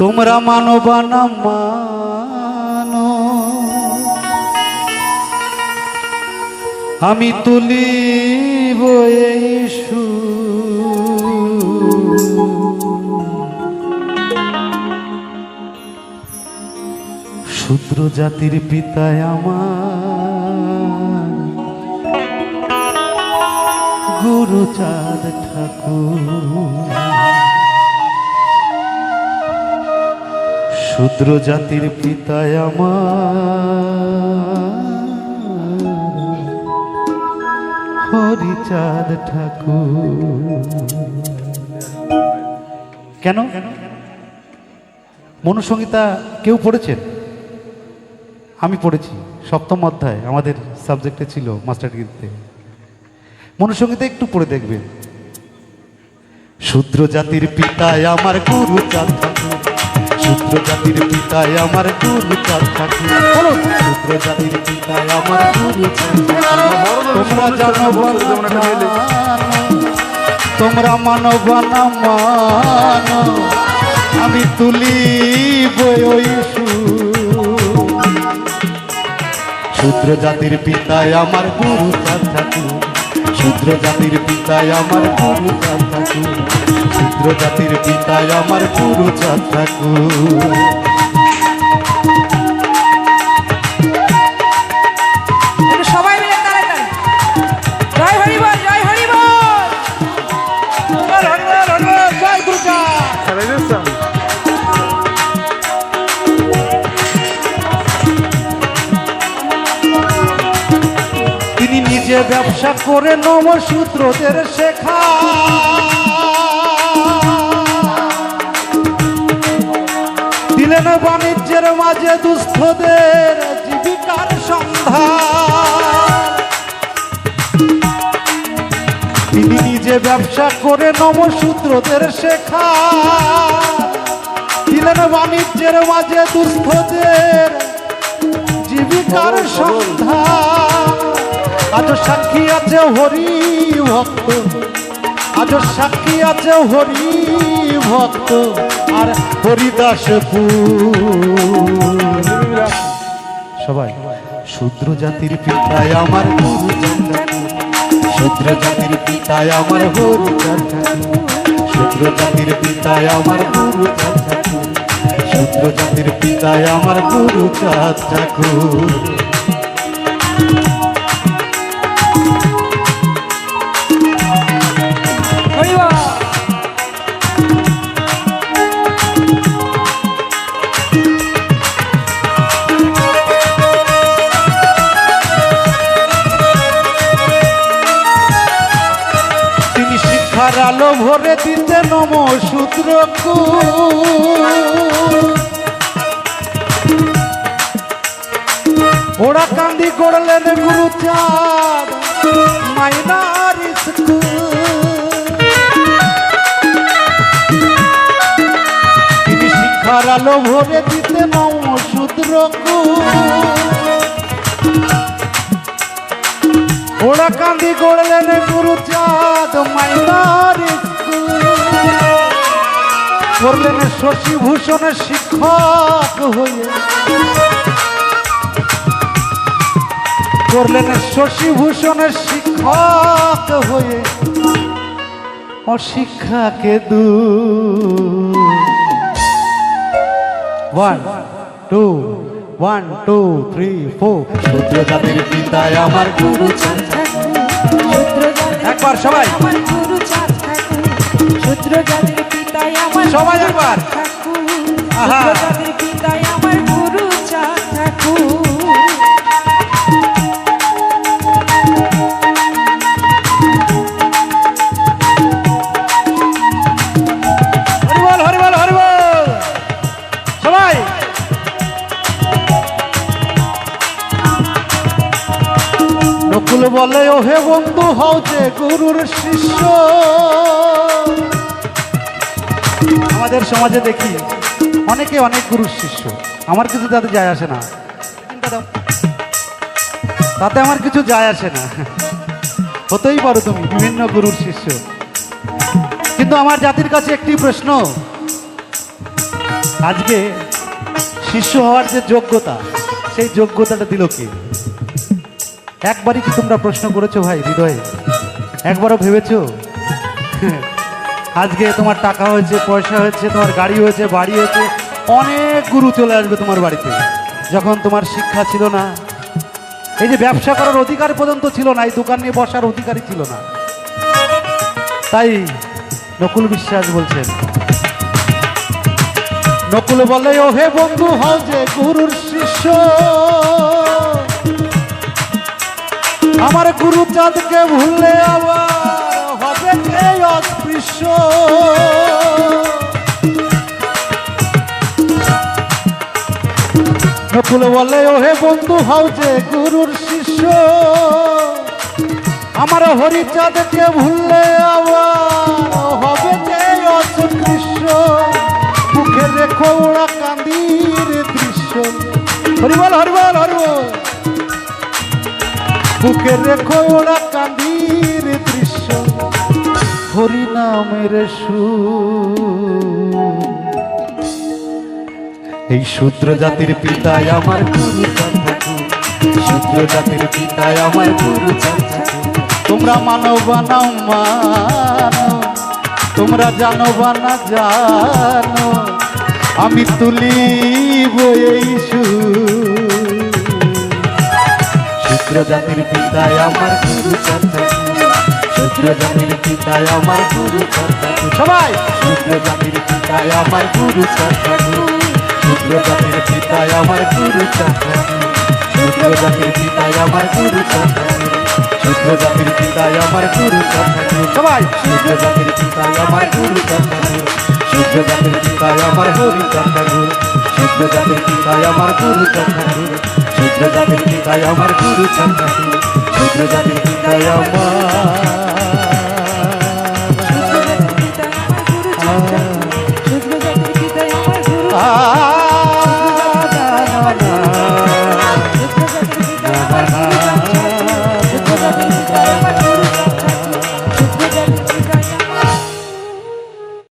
তোমরা মানব না মানো, আমি তুলিব এই সুর। শূদ্র জাতির পিতায় আমার গুরুচাঁদ ঠাকুর। শূদ্র জাতির পিতায় আমার হরিচাঁদ ঠাকুর। কেন মনুসংহিতা কেউ পড়েছেন? আমি পড়েছি, সপ্তম অধ্যায় আমাদের সাবজেক্টে ছিল মাস্টার ডিগ্রিতে। মনুসংহিতা একটু পড়ে দেখবেন। শূদ্র জাতির পিতায় আমার গুরুচাঁদ ঠাকুর, শূদ্র জাতির পিতায় আমার গুরুচাঁদ ঠাকুর। শূদ্র জাতির পিতায় আমার গুরুচাঁদ ঠাকুর। তোমরা জানো তোমরা মানব না মানো, আমি তুলিব ওই সুর। শূদ্র জাতির পিতায় আমার গুরুচাঁদ ঠাকুর, শূদ্র জাতির পিতায় আমার গুরুচাঁদ ঠাকুর। শূদ্র জাতির পিতায় আমার গুরুচাঁদ ঠাকুর। সবাই মিলে তাড়াতাড়ি জয় হরি বল, জয় হরি বল, জয় গুরুচাঁদ। তিনি নিজে ব্যবসা করে নবশূদ্রদের শেখা, দিলেন বাণিজ্যের মাঝে দুস্থদের জীবিকার সন্ধান। তিনি নিজে ব্যবসা করে নবশূদ্রদের শেখা, দিলেন বাণিজ্যের মাঝে দুস্থদের জীবিকার সন্ধান। আজ সাক্ষী আছে হরি ভক্ত, আজ সাক্ষী আছে হরি ভক্ত আর হরিদাসপুর। সবাই শূদ্র জাতির পিতায় আমার গুরুচাঁদ ঠাকুর, শূদ্র জাতির পিতায় আমার হরিচাঁদ ঠাকুর। শূদ্র জাতির পিতায় আমার গুরুচাঁদ ঠাকুর, শূদ্র জাতির পিতায় আমার গুরুচাঁদ ঠাকুর। আলো ভরে দিতে নমশূদ্র ওরা কান্দি করলেন গুরুচাঁদ মাইনার তিনি শিক্ষার আলো ভরে দিতে নমশূদ্র ওরা কান্দি করলেন গুরুচাঁদ মাইনার করলেন শশীভূষণের শিক্ষক হয়ে, করলেন শশীভূষণের শিক্ষক হয়ে অশিক্ষাকে দূর। 1 2 1 2 3 4 শূদ্র জাতির পিতায় আমার গুরুচাঁদ ঠাকুর। একবার সবাই শূদ্র জাতির পিতায় আমার সবাই একবার শূদ্র জাতির পিতায় আমার গুরুচাঁদ ঠাকুর। হরিবল হরিবল হরিবল সবাই। নকুল বলে ও হে বন্ধু হও যে গুরুর শিষ্য। আমাদের সমাজে দেখি অনেকে অনেক গুরুর শিষ্য, আমার কিছু তাতে যায় আসে না, তাতে আমার কিছু যায় আসে না। হতেই পারো তুমি বিভিন্ন গুরুর শিষ্য, কিন্তু আমার জাতির কাছে একটি প্রশ্ন, আজকে শিষ্য হওয়ার যে যোগ্যতা, সেই যোগ্যতাটা দিল কে? একবারই কি তোমরা প্রশ্ন করেছো ভাই হৃদয়ে? একবারও ভেবেছো? আজকে তোমার টাকা হয়েছে, পয়সা হয়েছে, তোমার গাড়ি হয়েছে, বাড়ি হয়েছে, অনেক গুরু চলে আসবে তোমার বাড়িতে। যখন তোমার শিক্ষা ছিল না, এই যে ব্যবসা করার অধিকার পর্যন্ত ছিল না, এই দোকান নিয়ে বসার অধিকারই ছিল না। তাই নকুল বিশ্বাস বলছেন, নকুল বলে ও হে বন্ধু হও যে গুরুর শিষ্য, আমার গুরু চাঁদকে ভুললে আবার হবে কে অস্পৃশ্য। নকুল বলে ও হে বন্ধু হও যে গুরুর শিষ্য, আমার হরিচাঁদকে ভুললে আবার হবে কে অস্পৃশ্য। মুখে রেখো ওরা কান্দির দৃশ্য, হরিবল হরিবল হরিবল। বুকে রেখো ওরা কান্দির দৃশ্য, হরি নামের সুর। এই শূদ্র জাতির পিতায় আমার গুরু চাঁদ ঠাকুর, শূদ্র জাতির পিতায় আমার গুরু চাঁদ ঠাকুর। তোমরা মানো বা নাও মানো, তোমরা জানো বা না জানো, আমি তুলিব এই সুর। শূদ্র জাতির পিতায় আমার গুরু চাঁদ ঠাকুর, শূদ্র জাতির পিতায় আমার গুরু চাঁদ ঠাকুর। সবাই শূদ্র জাতির পিতায় আমার গুরু চাঁদ ঠাকুর, শূদ্র জাতির পিতায় আমার গুরু চাঁদ ঠাকুর, শূদ্র জাতির পিতায় আমার গুরু চাঁদ ঠাকুর, শূদ্র জাতির পিতায় আমার গুরু চাঁদ ঠাকুর। সবাই শূদ্র জাতির পিতায় আমার গুরু চাঁদ ঠাকুর, শূদ্র জাতির পিতায় আমার হরি চাঁদ ঠাকুর, শূদ্র জাতির পিতায় আমার গুরু চাঁদ ঠাকুর, শূদ্র জাতির পিতায় আমার গুরু চাঁদ ঠাকুর, শূদ্র জাতির পিতায় আমার